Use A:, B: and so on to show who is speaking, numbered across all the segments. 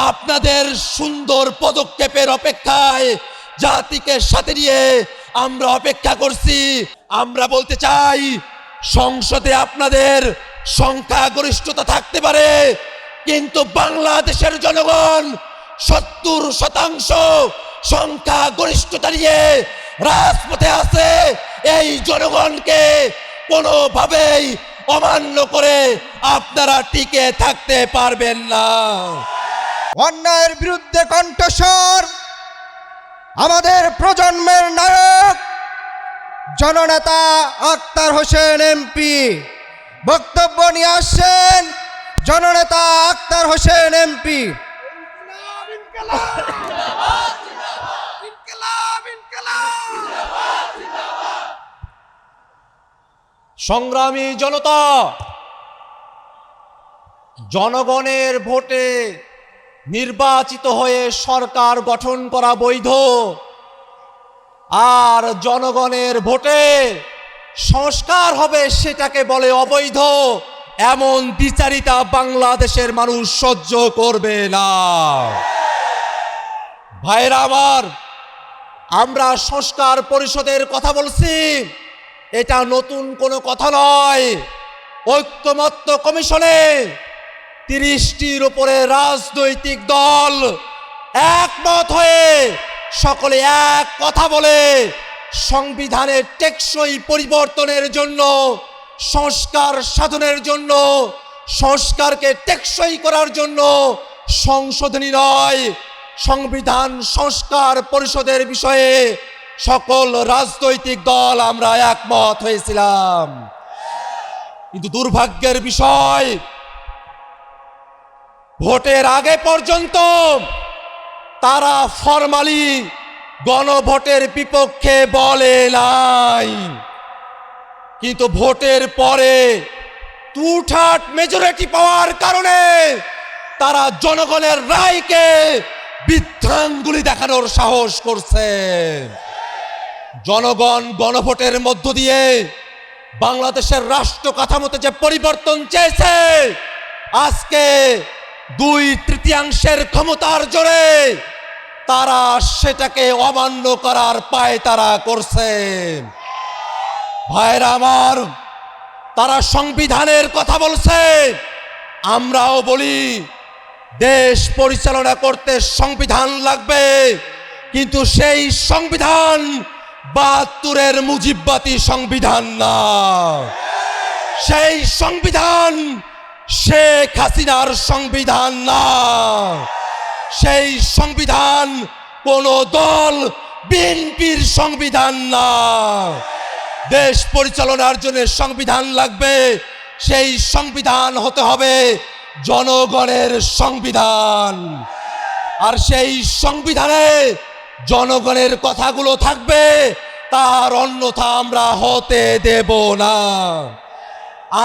A: আপনাদের সুন্দর পদক্ষেপের অপেক্ষায় জাতিকে সাথে নিয়ে আমরা অপেক্ষা করছি। আমরা বলতে চাই, সংসদে আপনাদের সংখ্যাগরিষ্ঠতা থাকতে পারে, কিন্তু বাংলাদেশের জনগণ 70% সংখ্যাগরিষ্ঠতা নিয়ে রাজপথে আছে। এই জনগণকে কোনোভাবেই অমান্য করে আপনারা টিকে থাকতে পারবেন না।
B: অন্যায়ের বিরুদ্ধে কণ্ঠস্বর আমাদের প্রজন্মের নায়ক জননেতা আক্তার হোসেন এমপি বক্তব্য নিয়ে আসছেন। জননেতা আক্তার হোসেন এমপি।
A: সংগ্রামী জনতা, জনগণের ভোটে নির্বাচিত হয়ে সরকার গঠন করা বৈধ, আর জনগণের ভোটে সংস্কার হবে সেটাকে বলে অবৈধ। এমন দ্বিচারিতা বাংলাদেশের মানুষ সহ্য করবে না। ভাইরা আমার, আমরা সংস্কার পরিষদের কথা বলছি, এটা নতুন কোনো কথা নয়। ঐক্যমত্য কমিশনে 30টির উপরে রাজনৈতিক দল একমত হয়ে সকলে এক কথা বলে সংবিধানের টেকসই পরিবর্তনের জন্য, সংস্কার সাধনের জন্য, সংস্কারকে টেকসই করার জন্য সংশোধনী নয়, সংবিধান সংস্কার পরিষদের বিষয়ে সকল রাজনৈতিক দল আমরা একমত হয়েছিলাম। কিন্তু দুর্ভাগ্যের বিষয়, ভোটের আগে পর্যন্ত তারা ফরমালি গণভোটের বিপক্ষে বলে নাই, কিন্তু ভোটের পরে টুঠাট মেজরিটি পাওয়ার কারণে তারা জনগণের রায়কে বৃদ্ধাঙ্গুলি দেখানোর সাহস করছে। জনগণ গণভোটের মধ্য দিয়ে বাংলাদেশের রাষ্ট্র কাঠামোতে যে পরিবর্তন চেয়েছে, আজকে 2/3 ক্ষমতার জোরে তারা সেটাকে অমান্য করার পায়তারা করছে। ভাইরা আমার, তারা সংবিধানের কথা বলছে, আমরাও বলি দেশ পরিচালনা করতে সংবিধান লাগবে, কিন্তু সেই সংবিধান 72-এর মুজিববাদী সংবিধান না। সেই সংবিধান শেখ হাসিনার সংবিধান না। সেই সংবিধান কোন দল বিএনপির সংবিধান না। দেশ পরিচালনার জন্য সংবিধান লাগবে, সেই সংবিধান হতে হবে জনগণের সংবিধান। আর সেই সংবিধানে জনগণের কথাগুলো থাকবে, তার অন্যথা আমরা হতে দেব না।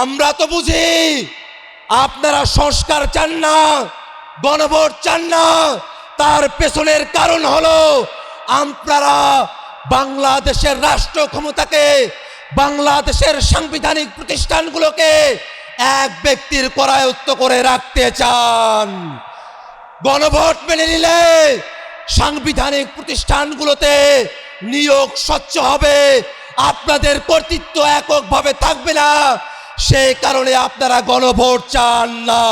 A: আমরা তো বুঝি আপনারা সংস্কার চান না, গণভোট চান না। তার পেছনের কারণ হলো আপনারা বাংলাদেশের রাষ্ট্র ক্ষমতাকে, বাংলাদেশের সাংবিধানিক প্রতিষ্ঠানগুলোকে এক ব্যক্তির করায়ত্ত করে রাখতে চান। গণভোট মেনে নিলে সাংবিধানিক প্রতিষ্ঠানগুলোতে নিয়োগ স্বচ্ছ হবে, আপনাদের কর্তৃত্ব এককভাবে থাকবে না। সেই কারণে আপনারা গণভোট চান না।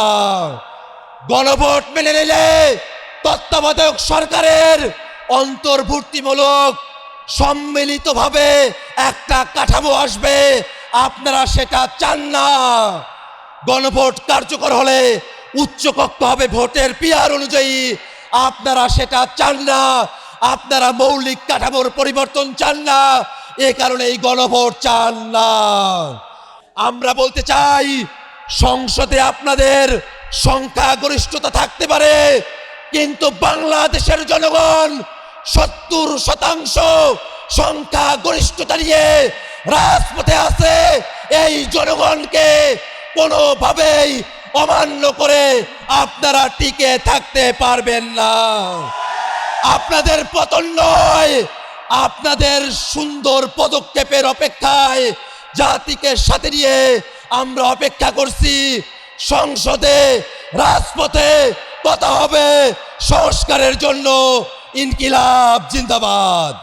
A: গণভোট মেনে নিলে তত্ত্বাবধায়ক সরকারের অন্তর্ভুক্তিমূলক সম্মিলিতভাবে একটা কাঠামো আসবে, আপনারা সেটা চান না। গণভোট কার্যকর হলে উচ্চকক্ষ হবে ভোটের পিয়ার অনুযায়ী, আপনারা সেটা চান না। আপনারা মৌলিক কাঠামোর পরিবর্তন চান না, এ কারণে এই গণভোট চান না। আমরা বলতে চাই, সংসদে আপনাদের সংখ্যাগরিষ্ঠতা থাকতে পারে, কিন্তু বাংলাদেশের জনগণ 70% সংখ্যাগরিষ্ঠতা নিয়ে রাজপথে আছে। এই জনগণকে কোনোভাবেই অমান্য করে আপনারা টিকে থাকতে পারবেন না। আপনাদের পতন নয়, আপনাদের সুন্দর পদক্ষেপের অপেক্ষায় জাতিকে সাথে নিয়ে আমরা অপেক্ষা করছি। সংসদে, রাজপথে ঐক্যবদ্ধ হবে সংস্কারের জন্য। ইনকিলাব জিন্দাবাদ।